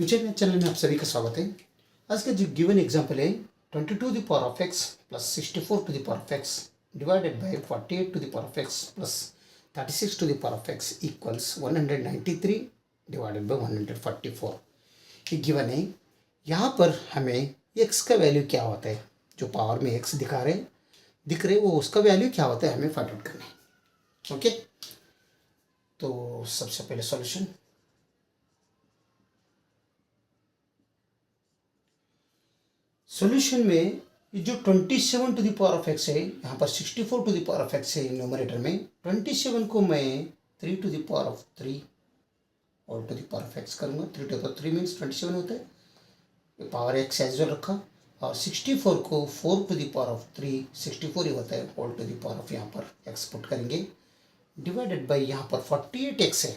विजय math channel में आप सभी का स्वागत है। आज का जो गिवन एग्जाम्पल है 22 to the power of x plus 64 to the power of x divided by 48 to the power of x plus 36 to the power of x equals 193 divided by 144। ये गिवन है। यहाँ पर हमें एक्स का value क्या होता है, जो पावर में एक्स दिख रहे वो उसका वैल्यू क्या होता है हमें फाइंड आउट करना है। ओके, तो सबसे पहले सॉल्यूशन। सॉल्यूशन में ये जो 27 to the power of x है, यहाँ पर 64 to the power of x है न्यूमरेटर में। 27 को मैं 3 टू द पावर ऑफ 3 और to the power of x करूँगा। 3 टू द पावर 3 मीन्स 27 होता है, पावर एक्स एज वेल रखा। और 64 को 4 टू द पावर ऑफ 3, 64 ही होता है, whole to the power of यहाँ पर एक्स पुट करेंगे डिवाइडेड बाई यहाँ पर 48 एक्स है।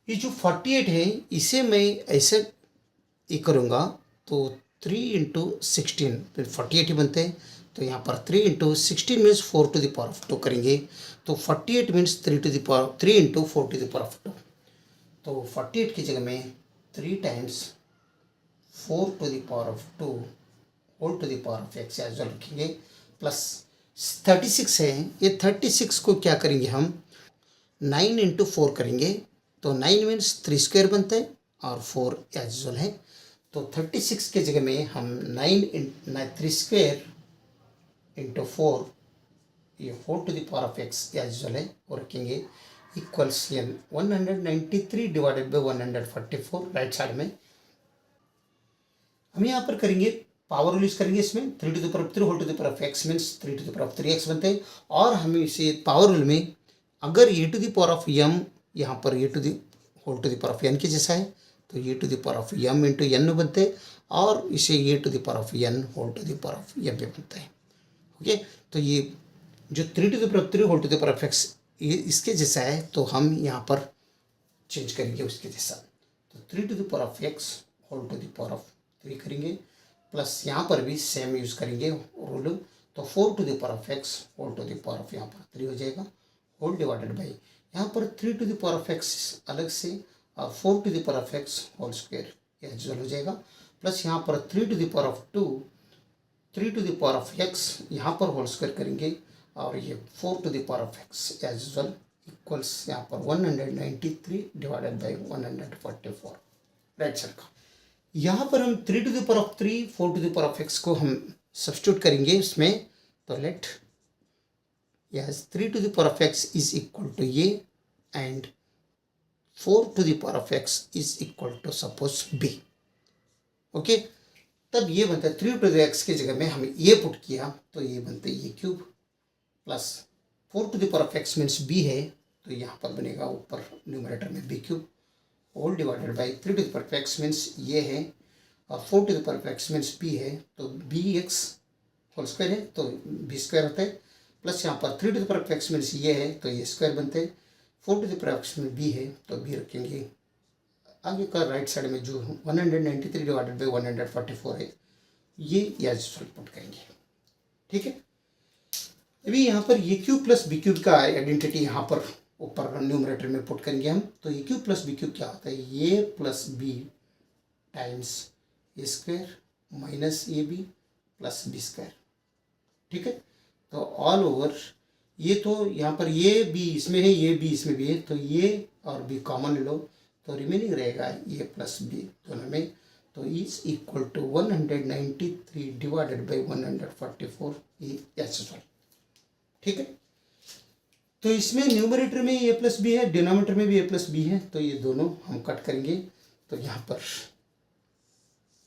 ये जो 48 है इसे मैं ऐसे ये करूँगा तो 3 इंटू 16 फिर 48 ही बनते हैं। तो यहाँ पर 3 into 16 means 4 to the power of 2 करेंगे। तो 48 means 3 to the power 3 into 4 to the power of 2। तो 48 की जगह में 3 times 4 to the power of 2 whole to the power of x as well रखेंगे। प्लस 36 है, ये 36 को क्या करेंगे हम 9 इंटू 4 करेंगे। तो 9 मीन्स 3 स्क्वायर बनता है और 4 एज वेल है। तो 36 के जगह में हम 3 स्क्वायर इंटू 4, ये 4 to the power of x as well है वो रखेंगे equals 193 divided by 144 right side में। हम यहाँ पर करेंगे पावर रूल यूज करेंगे। इसमें 3 to the power of 3 whole to the power of x means 3 to the power of 3x बनते हैं। और हम इसे पावर रूल में अगर a to the power of m यहाँ पर a to the whole to the power of n के जैसा है तो a to the power of m into n बनते हैं, और इसे a to the power of n whole to the power of m बनता है। ओके, तो ये जो 3 to the power of 3 whole to the power of x ये इसके जैसा है, तो हम यहाँ पर चेंज करेंगे उसके जैसा। तो 3 to the power of x whole to the power of 3 करेंगे, प्लस यहाँ पर भी सेम यूज़ करेंगे रूल। तो 4 to the power of x whole to the power of यहाँ पर 3 हो जाएगा, होल डिवाइडेड बाई यहाँ पर 3 to the power of x अलग से और 4 to the power of x whole square as well हो जाएगा। प्लस यहाँ पर 3 to the power of 2, 3 to the power of x यहाँ पर होल स्क्वायर करेंगे, और ये 4 to the power of x as well equals यहाँ पर 193 डिवाइडेड बाई 144 राइट साइड का। यहाँ पर हम 3 to the power of 3, 4 to the power of x को हम सब्स्टिट्यूट करेंगे इसमें। तो let us 3 to the power of x is equal to ये and 4 to the power of x is equal to suppose b। Okay, तब ये बनता है 3 टू द x की जगह में हमें ये पुट किया तो ये बनते है ये cube, plus 4 to the power of x means b है, तो यहाँ पर बनेगा ऊपर न्यूमरेटर में b cube whole divided by 3 to the power of x means ये है, और 4 to the power of x means b है, तो bx होल स्क्वायर है तो b स्क्वायर होता है। प्लस यहाँ पर 3 to the power of x means ये है तो ये स्क्वायर बनते हैं। 4 to the power of x में b है तो b रखेंगे। आगे का राइट साइड में जो 193 डिवाइडेड बाई 144 है ये एज पुट करेंगे। ठीक है, अभी यहाँ पर a cube plus b cube का आइडेंटिटी यहाँ पर ऊपर न्यूमरेटर में पुट करेंगे हम। तो a cube plus b cube क्या होता है, a plus b times a square minus a b plus b square. ठीक है, तो ऑल ओवर ये तो यहाँ पर ये बी इसमें है, ये बी इसमें भी है, तो ये और बी कॉमन ले लो तो रिमेनिंग रहेगा ए प्लस बी दोनों में। तो is equal to 193 divided by 144 ये एच। ठीक है, तो इसमें न्यूमरेटर में ए प्लस बी है, डिनोमिनेटर में भी ए प्लस बी है, तो ये दोनों हम कट करेंगे। तो यहाँ पर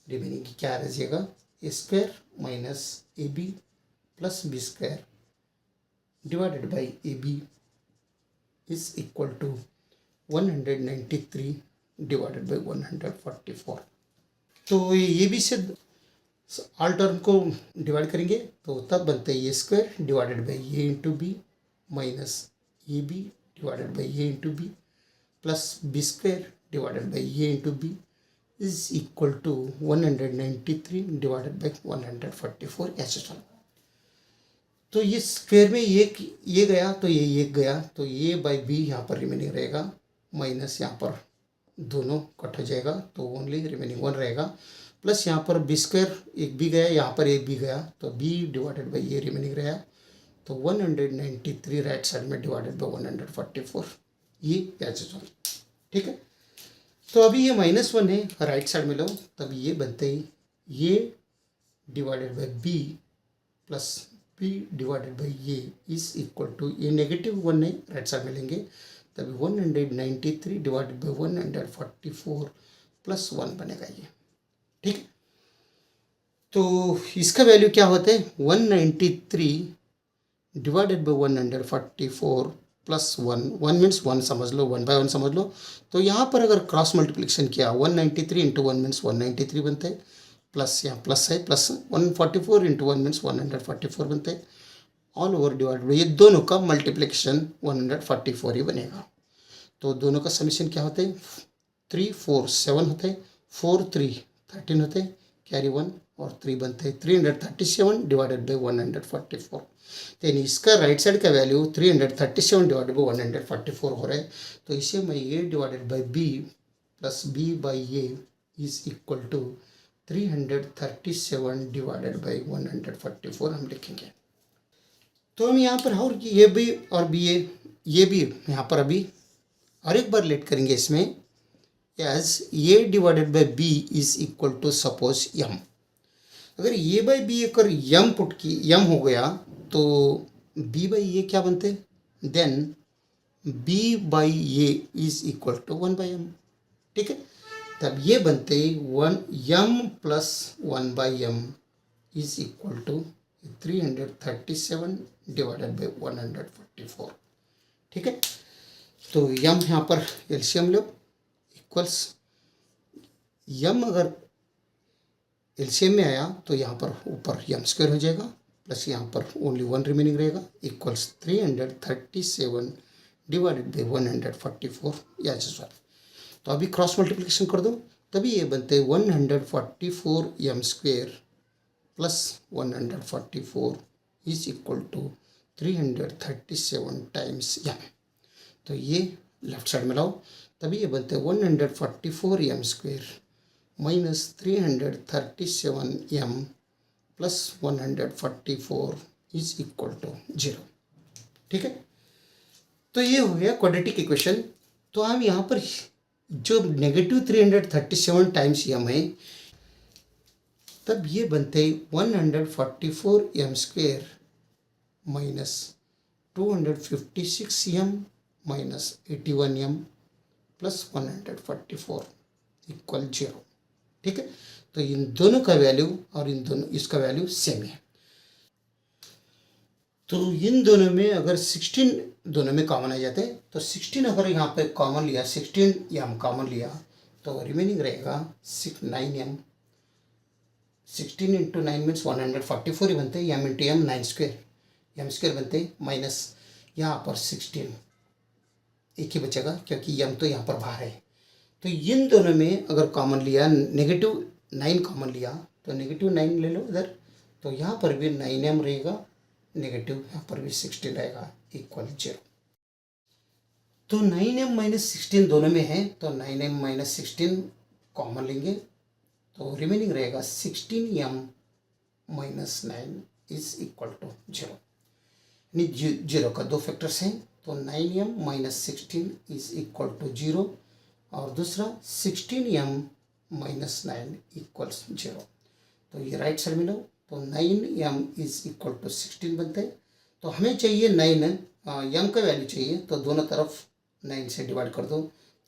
रिमेनिंग क्या रह जाएगा, a square minus a b plus b square divided by a b is equal to 193 divided by 144। तो ये बी से ऑल टर्म को डिवाइड करेंगे तो तब बनता है a square divided by a into b minus a b divided by a into b plus b square divided by a into b is equal to 193 divided by 144 एच। तो ये square में ये गया तो ये गया, तो ए बाई बी यहाँ पर रिमेनिंग रहेगा, माइनस यहाँ पर दोनों कट हो जाएगा तो ओनली रिमेनिंग 1 रहेगा, प्लस यहाँ पर बी स्क्वायर एक भी गया, यहाँ पर एक भी गया, तो बी डिवाइडेड बाई ये रिमेनिंग रहेगा, तो 193 राइट साइड में डिवाइडेड बाई 144, ये एज यूजुअल। ठीक है, तो अभी ये -1 है, राइट साइड में लो, तब ये बनते ही ये divided by B plus B divided by ये इज इक्वल टू, ये -1 है, राइट साइड में लेंगे, तभी 193 डिवाइडेड बाई 144 प्लस 1 बनेगा ये। ठीक है, तो इसका वैल्यू क्या होता है, 193 डिवाइडेड बाई 144 प्लस 1, 1 मीन्स 1 समझ लो, 1/1 समझ लो। तो यहाँ पर अगर क्रॉस मल्टीप्लिकेशन किया 193 इंटू 1 मीन्स 193 बनते हैं, प्लस यहाँ प्लस है, प्लस 144 इंटू 1 मीन्स 144 बनते हैं, ऑल ओवर डिवाइडेड, ये दोनों का मल्टीप्लिकेशन 144 ही बनेगा। तो दोनों का समीशन क्या होते हैं, 3 4 7 होते हैं, 4 3 13 होते हैं, कैरी 1 और 3 बनते हैं, 337 डिवाइडेड बाई 144। तो यानी इसका राइट साइड का वैल्यू 337 डिवाइडेड बाई 144 हो रहा है, तो इसे मैं ये divided by B plus b by ये is equal to 337 divided by 144 हम लिखेंगे। तो हम यहाँ पर और ये भी और भी ये भी यहाँ पर अभी और एक बार लेट करेंगे इसमें, as a divided by b is equal to suppose m. अगर ए बाई बी अगर यम पुट की यम हो गया तो बी बाई ए क्या बनते, then B by A is equal to 1 by M. ठीक है, तब ये बनते 1 M plus 1 by M is equal to 337 divided by 144। ठीक है, तो यम यहाँ पर एलसीएम लो, इक्वल्स यम अगर एलसीएम में आया तो यहाँ पर ऊपर यम स्क्वायर हो जाएगा, प्लस यहाँ पर ओनली 1 रिमेनिंग रहेगा, इक्वल्स 337 डिवाइडेड बाई 144 या जैसा। तो अभी क्रॉस मल्टीप्लिकेशन कर दो, तभी ये बनते 144 M square plus 144 is equal to 337 times M. तो ये लेफ्ट साइड में लाओ, तभी ये बनते 144 M square minus 337 M plus 144 is equal to 0। ठीक है, तो ये हो गया क्वाड्रेटिक इक्वेशन। तो हम यहाँ पर जो -337 टाइम्स एम है, तब ये बनते 144 M square minus 256 M minus 81 M plus 144 equal 0। ठीक है, तो इन दोनों का वैल्यू और इन दोनों इसका वैल्यू सेम है। तो इन दोनों में अगर 16 दोनों में कॉमन आ जाते हैं, तो 16 अगर यहाँ पे कॉमन लिया, 16 एम कॉमन लिया, तो रिमेनिंग रहेगा 9 एम। 16 इंटू 9 मीन्स 144 ही बनते हैं, M into M 9 square, M square बनते हैं, माइनस यहाँ पर 16 एक ही बचेगा क्योंकि एम तो यहाँ पर बाहर है। तो इन दोनों में अगर कॉमन लिया, -9 कॉमन लिया, तो -9 ले लो इधर, तो यहाँ पर भी 9m रहेगा, नेगेटिव यहाँ पर भी 16 रहेगा, इक्वल 0। तो 9m माइनस 16 दोनों में है, तो 9m माइनस 16 कॉमन लेंगे, तो रिमेनिंग रहेगा 16m minus 9 is equal to 0। यानी 0 का 2 फैक्टर्स हैं, तो 9m minus 16 is equal to 0 और दूसरा 16m माइनस 9 इक्वल्स 0। तो ये राइट साइड में लो, तो 9m इज इक्वल टू 16 बनते हैं। तो हमें चाहिए 9 m का वैल्यू चाहिए, तो दोनों तरफ 9 से डिवाइड कर दो,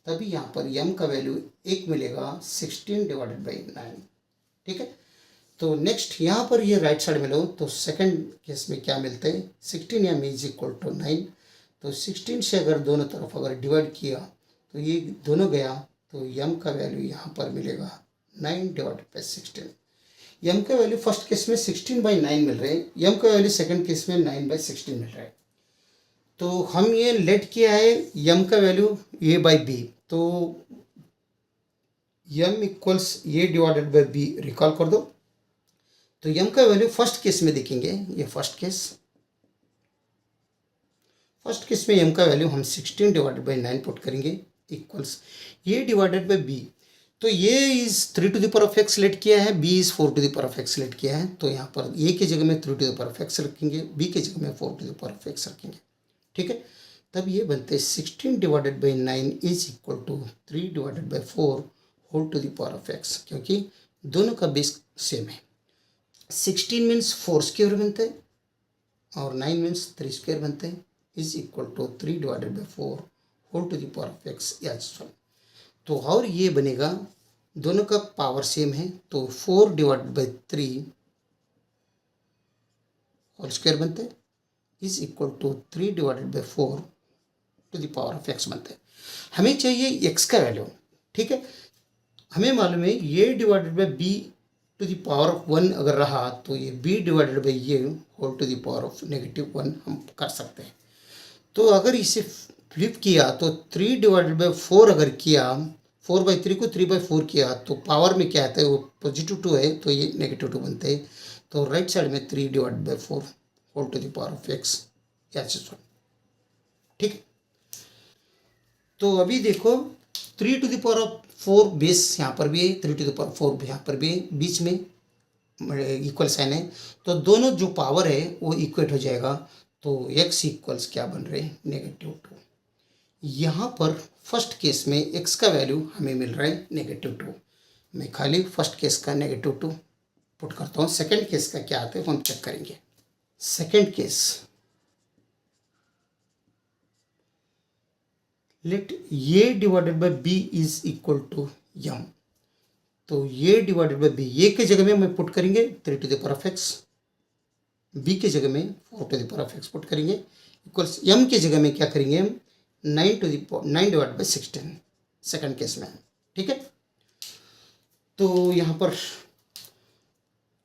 तभी यहाँ पर m का वैल्यू 1 मिलेगा, 16 डिवाइडेड बाई 9। ठीक है, तो नेक्स्ट यहाँ पर ये राइट साइड में लो, तो सेकंड केस में क्या मिलते हैं, 16m इज इक्वल टू 9। तो 16 से अगर दोनों तरफ अगर डिवाइड किया तो ये दोनों गया, तो m का वैल्यू यहाँ पर मिलेगा 9 डिवाइडेड बाई 16। m का वैल्यू फर्स्ट केस में 16/9 मिल रहे हैं, m का वैल्यू सेकंड केस में 9/16 मिल रहा है। तो हम ये लेट किया है m का वैल्यू a बाई बी, तो m equals a divided by B recall कर दो। तो m का वैल्यू फर्स्ट केस में देखेंगे, ये फर्स्ट केस में m का वैल्यू हम 16 डिवाइडेड बाई 9 पुट करेंगे, equals A divided by B. तो ये is 3 to the power of X let किया है, B is 4 to the power of X let किया है। तो यहाँ पर ए की जगह में 3 to the power of X रखेंगे, बी की जगह में 4 to the power of X रखेंगे। ठीक है, तब ये बनते हैं 16 divided by 9 is equal to 3 divided by 4 whole to the power of X, क्योंकि दोनों का बेस सेम है। 16 मीन्स 4 स्क्वायर बनते हैं और 9 मीन्स 3 स्क्वायर बनते हैं, is equal to 3 divided by 4 whole to the power of x as well. तो और ये बनेगा, दोनों का पावर सेम है, तो 4 डिवाइडेड बाई 3 होल स्क्वायर बनते हैं is equal to 3 divided by 4 to the power of X बनते हैं। हमें चाहिए एक्स का वैल्यू। ठीक है, हमें मालूम है ये divided by B to the power of 1 अगर रहा तो ये बी डिवाइडेड बाई ये whole to the power of -1 हम कर सकते हैं। तो अगर इसे फ्लिप किया तो 3 डिवाइडेड बाई 4 अगर किया, 4/3 को 3/4 किया तो पावर में क्या आता है, वो पॉजिटिव 2 है तो ये -2 बनते हैं। तो राइट साइड में 3 divided by 4 whole to the power of X H. ठीक है, तो अभी देखो 3 to the power of 4 base यहाँ पर भी है, 3 टू द पावर 4 यहाँ पर भी है, बीच में इक्वल साइन है, तो दोनों जो पावर है वो इक्वेट हो जाएगा। तो x इक्वल्स क्या बन रहे हैं, -2। यहाँ पर फर्स्ट केस में x का वैल्यू हमें मिल रहा है -2। मैं खाली फर्स्ट केस का -2 पुट करता हूँ। सेकंड केस का क्या आता है हम चेक करेंगे। Second case, let a divided by b is equal to m. तो ये डिवाइडेड बाई बी, ए के जगह में मैं पुट करेंगे 3 to the power of X, B के जगह में 4 to the power of X put करेंगे, इक्वल्स एम के जगह में क्या करेंगे हम 9 डिवाइड बाई 16 सेकंड केस में। ठीक है, तो यहाँ पर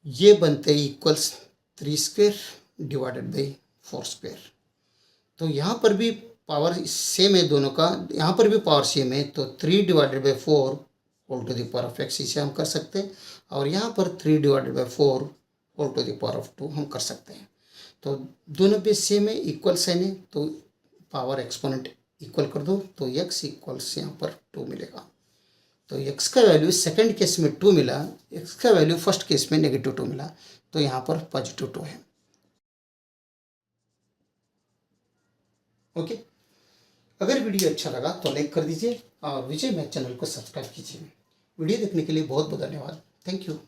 ये बनते हैं equals 3 square divided by 4 square. तो यहाँ पर भी पावर सेम है दोनों का, यहाँ पर भी पावर सेम है, तो 3 divided by 4 whole to the power of X इसे हम कर सकते हैं, और यहाँ पर 3 divided by 4 whole to the power of 2 हम कर सकते हैं। तो दोनों पे सेम है, इक्वल साइन है, तो पावर एक्सपोनेंट इक्वल कर दो तो x इक्वल्स यहाँ पर 2 मिलेगा। तो x का वैल्यू सेकंड केस में 2 मिला, x का वैल्यू फर्स्ट केस में -2 मिला, तो यहाँ पर +2 है। ओके, अगर वीडियो अच्छा लगा तो लाइक कर दीजिए और विजय मैथ चैनल को सब्सक्राइब कीजिए। वीडियो देखने के लिए बहुत बहुत धन्यवाद। Thank you.